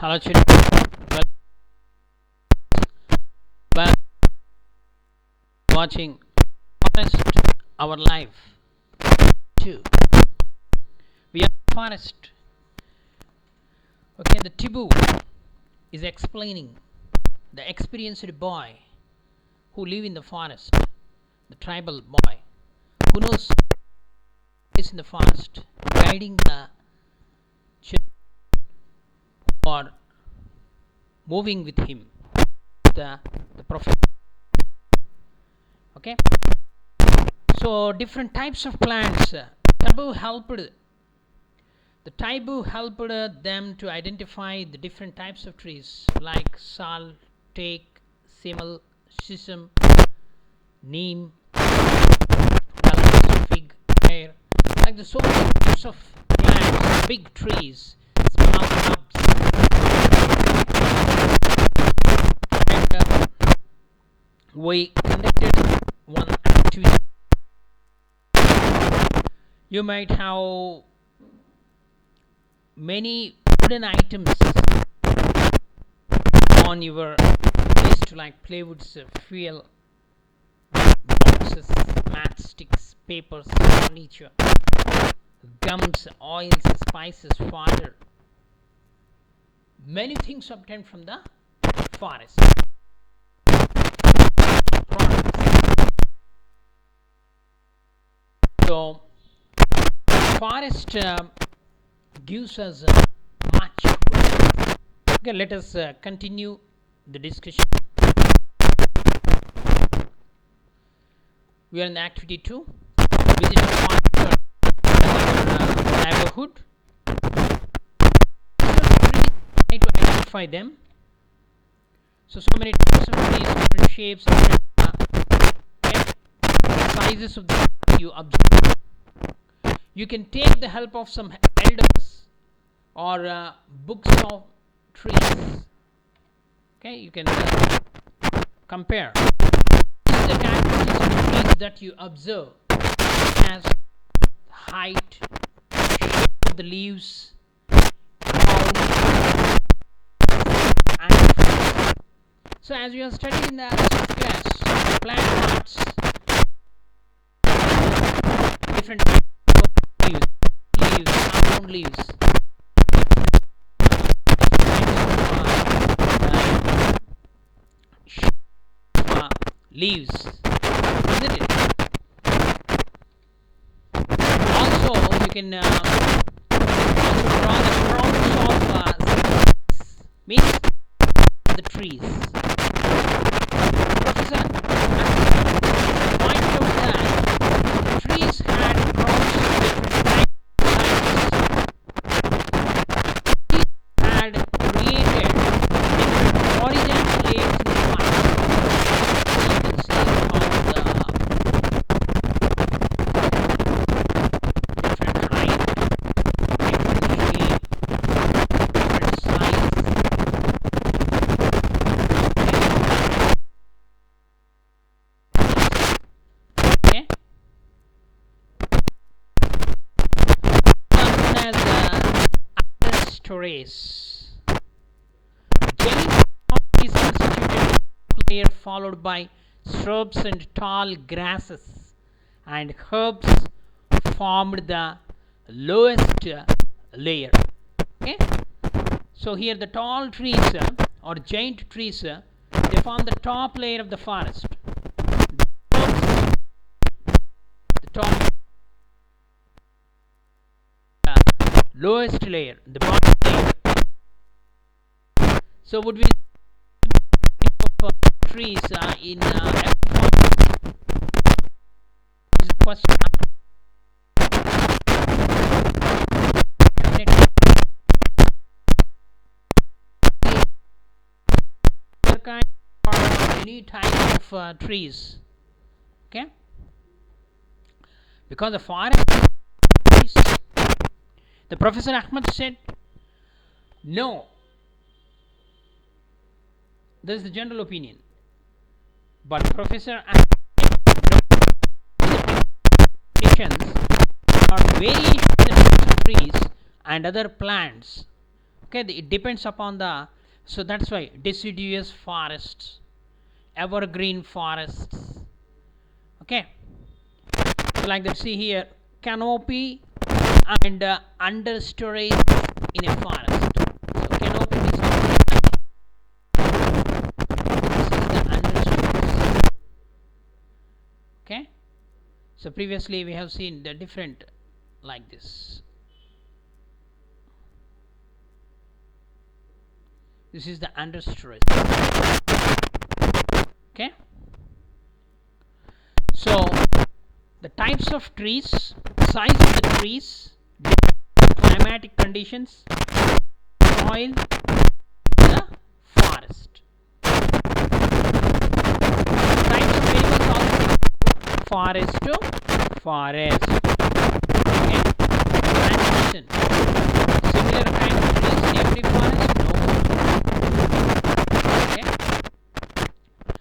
Hello children, well, watching Forest Our Life 2. We are in the forest. Okay, the Tibu is explaining the experienced boy who live in the forest, the tribal boy who knows is in the forest, guiding the children who are moving with him, the prophet. Okay, so different types of plants. The Tibu helped them to identify the different types of trees like sal, teak, simul, sisam, neem, fig, pear, like the so many types of plants, big trees, small shrubs. And we conducted one activity. You might have many wooden items on your list like plywoods, fuel, boxes, matchsticks, papers, furniture, gums, oils, spices, fodder. Many things obtained from the forest. So, forest gives us much work. Okay, let us continue the discussion. We are in activity 2. Visit a forest in our neighborhood. Try to identify them. So many types of trees, different shapes, different sizes of the you observe. You can take the help of some elders or books of trees. Okay, you can compare the characteristics of the trees that you observe as height, shape of the leaves, and so as we are studying in the class, plant parts, different leaves, compound leaves, leaves, isn't it? Also, you can draw the crowns of means the trees. Professor pointed out that trees had crowns of different types. Trees had created different horizontal layers in the forest. You can see how the different height, different shape, different size. Okay. Known as upper stories. Giant is constituted layer followed by shrubs and tall grasses, and herbs formed the lowest layer. Okay, so here the tall trees or giant trees they form the top layer of the forest. The herbs, the top lowest layer, the bottom layer. So would we trees in this is a question. Kind or any type of trees. Okay, because the forest trees, the Professor Ahmed said no. This is the general opinion. But Professor conditions are variation in the trees and other plants Okay, it depends upon the, so that's why deciduous forests, evergreen forests. Okay, so like that, see here, canopy and understory in a forest. So canopy means this is the understory. Okay, so previously we have seen the different like this. This is the understory. Okay, so the types of trees, size of the trees, climatic conditions, soil, the forest. Types of animals also, forest to forest. Okay, transition. Similar kind of trees in every forest? No. Okay.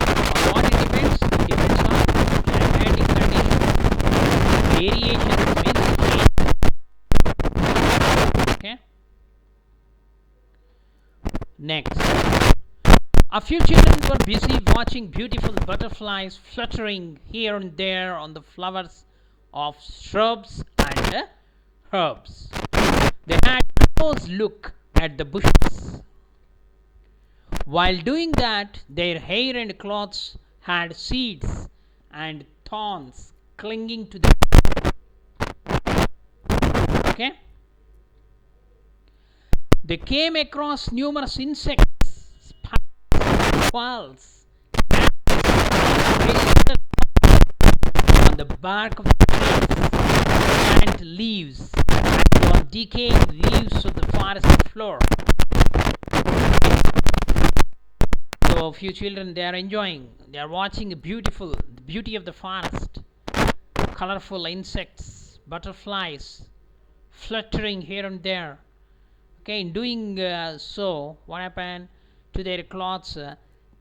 On what it depends? It depends on climatic conditions. Variation means change. Okay. Next, a few children were busy watching beautiful butterflies fluttering here and there on the flowers of shrubs and herbs. They had a close look at the bushes. While doing that, their hair and clothes had seeds and thorns clinging to them. Okay? They came across numerous insects, spiders, squirrels, on the bark of the trees and leaves, and on decaying leaves of the forest floor. So a few children, they are enjoying, they are watching the beauty of the forest, colorful insects, butterflies fluttering here and there. Okay, in doing so, what happened to their clothes?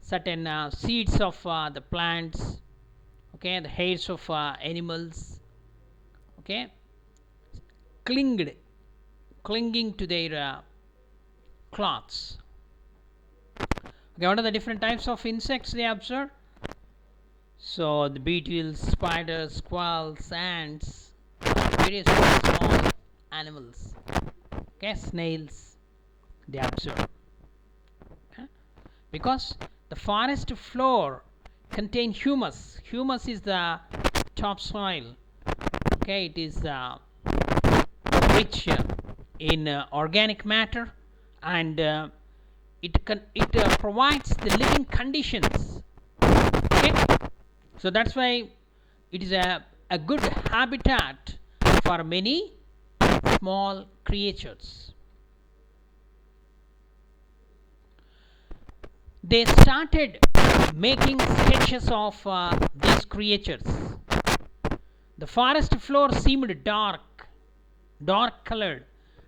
Certain seeds of the plants, okay, the hairs of animals, okay, clinging to their cloths. Okay, what are the different types of insects they observed? So the beetles, spiders, squirrels, ants, various small animals. Okay, snails, they observe. Okay? Because the forest floor contains humus. Humus is the topsoil. Okay, it is rich in organic matter, and it provides the living conditions. Okay, so that's why it is a good habitat for many small creatures. They started making sketches of these creatures. The forest floor seemed dark colored,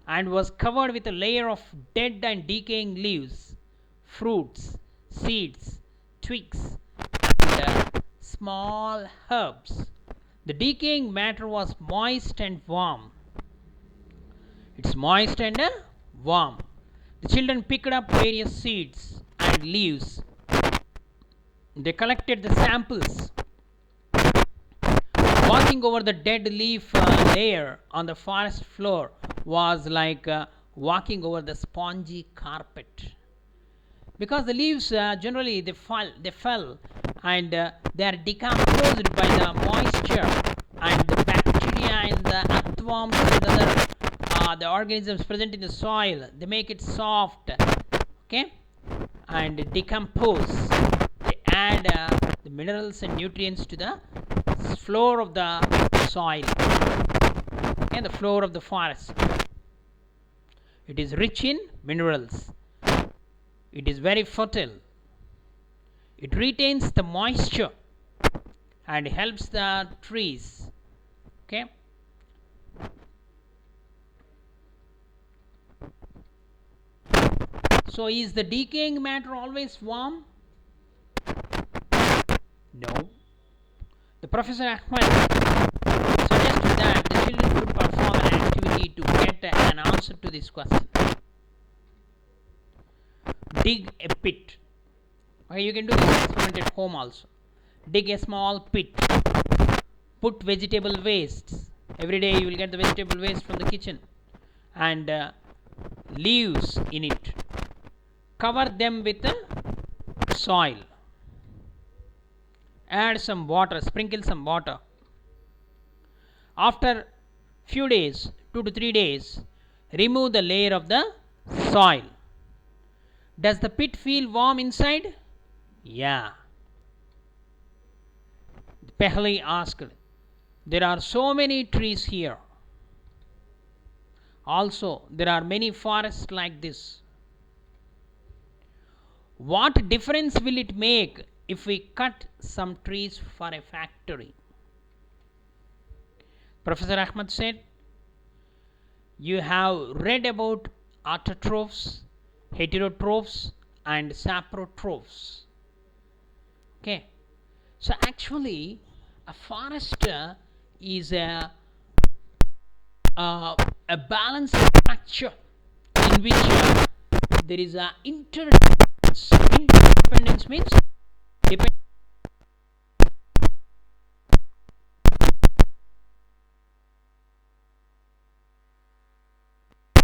and was covered with a layer of dead and decaying leaves, fruits, seeds, twigs, and small herbs. The decaying matter was moist and warm. It's moist and warm. The children picked up various seeds and leaves. They collected the samples. Walking over the dead leaf layer on the forest floor was like walking over the spongy carpet, because the leaves generally they fell and they are decomposed by the moisture, and the bacteria and the earthworms and the organisms present in the soil, they make it soft, okay, and decompose. They add the minerals and nutrients to the floor of the soil and the floor of the forest. It is rich in minerals. It is very fertile. It retains the moisture and helps the trees. Okay. So is the decaying matter always warm? No. The Professor Ahmed suggested that the children could perform an activity to get an answer to this question. dig a pit. Okay, you can do this experiment at home also. Dig a small pit. Put vegetable wastes. Every day you will get the vegetable waste from the kitchen. And leaves in it. Cover them with soil. Add some water. Sprinkle some water. After few days, 2 to 3 days, remove the layer of the soil. Does the pit feel warm inside? Yeah. Pehli asked, there are so many trees here. Also, there are many forests like this. What difference will it make if we cut some trees for a factory? Professor Ahmed said, you have read about autotrophs, heterotrophs and saprotrophs. Okay. So actually a forest is a balanced structure in which there is a interdependence. Interdependence means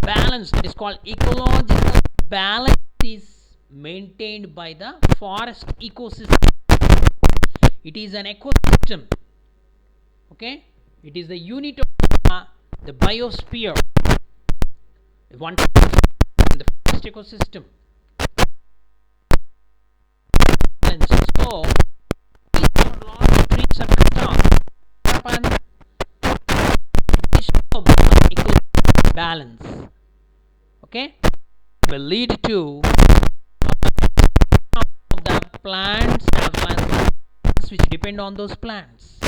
balance, that is called ecological balance, is maintained by the forest ecosystem. It is an ecosystem. Okay, it is the unit of the biosphere. One in the forest ecosystem. And so, if a lot of trees are cut off, what ecological balance. Okay, will lead to the plants and plants which depend on those plants.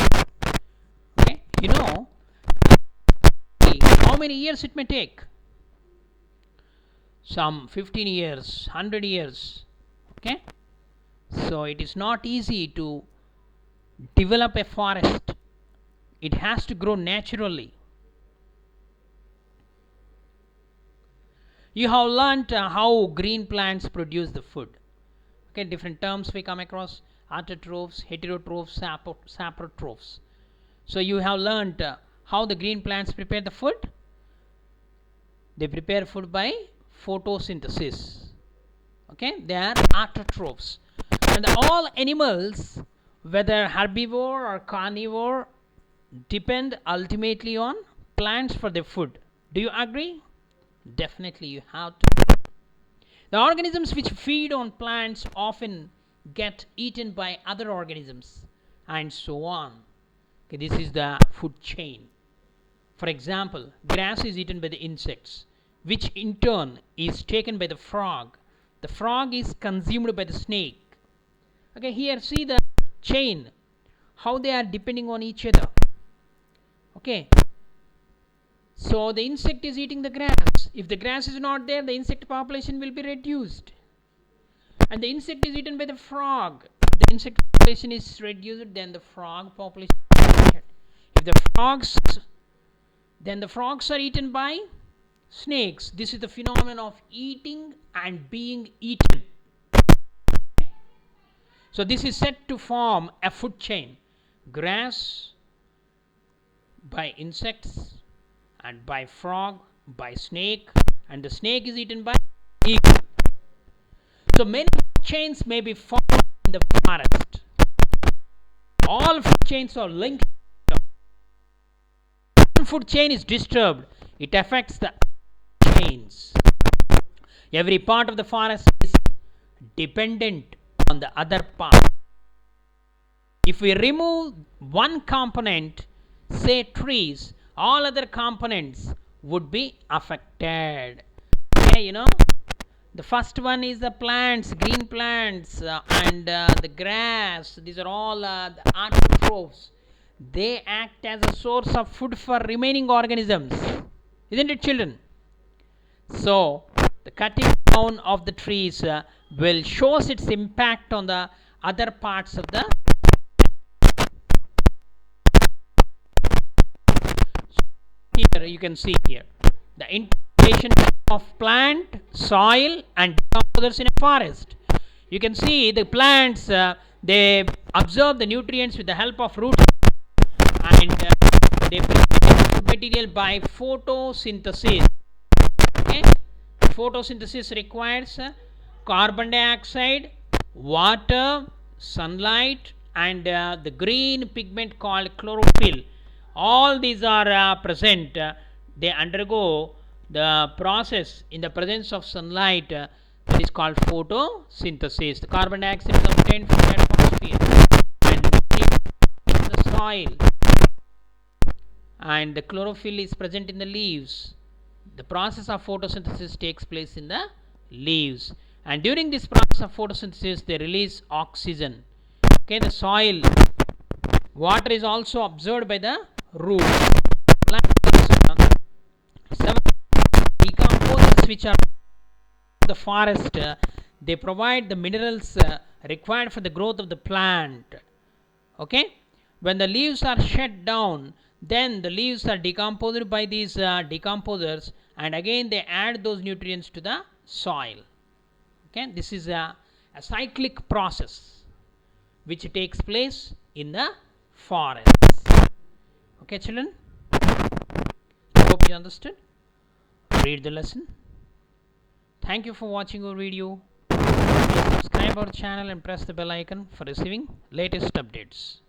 Okay, you know how many years it may take? Some 15 years, 100 years. Okay, so it is not easy to develop a forest. It has to grow naturally. You have learnt how green plants produce the food. Okay, different terms we come across: autotrophs, heterotrophs, saprotrophs. So you have learnt how the green plants prepare the food. They prepare food by photosynthesis. Okay, they are autotrophs. And all animals, whether herbivore or carnivore, depend ultimately on plants for their food. Do you agree? Definitely you have to. The organisms which feed on plants often get eaten by other organisms and so on. Okay, this is the food chain. For example, grass is eaten by the insects, which in turn is taken by the frog. The frog is consumed by the snake. Okay, here see the chain, how they are depending on each other. Okay, so the insect is eating the grass. If the grass is not there, the insect population will be reduced. And the insect is eaten by the frog. If the insect population is reduced, then the frog population is reduced. If the frogs, then the frogs are eaten by snakes. This is the phenomenon of eating and being eaten. So this is said to form a food chain. Grass by insects, and by frog, by snake, and the snake is eaten by eagle. So many food chains may be found in the forest. All food chains are linked. One food chain is disturbed, it affects the chains. Every part of the forest is dependent on the other part. If we remove one component, say trees, all other components would be affected. Okay, you know, the first one is the plants, green plants, and the grass. These are all the autotrophs. They act as a source of food for remaining organisms, isn't it, children? So the cutting down of the trees will shows its impact on the other parts of the. Here you can see here the integration of plant, soil and decomposers in a forest. You can see the plants, they absorb the nutrients with the help of roots, and they prepare food material by photosynthesis. Okay? Photosynthesis requires carbon dioxide, water, sunlight, and the green pigment called chlorophyll. All these are present. They undergo the process in the presence of sunlight, that is called photosynthesis. The carbon dioxide is obtained from the atmosphere and in the soil, and the chlorophyll is present in the leaves. The process of photosynthesis takes place in the leaves, and during this process of photosynthesis they release oxygen. Okay, the soil water is also absorbed by the roots. Several decomposers which are in the forest, they provide the minerals required for the growth of the plant. Okay, when the leaves are shut down, then the leaves are decomposed by these decomposers, and again they add those nutrients to the soil. Okay, this is a cyclic process which takes place in the forest. Okay, children, I hope you understood. Read the lesson. Thank you for watching our video. Please subscribe our channel and press the bell icon for receiving latest updates.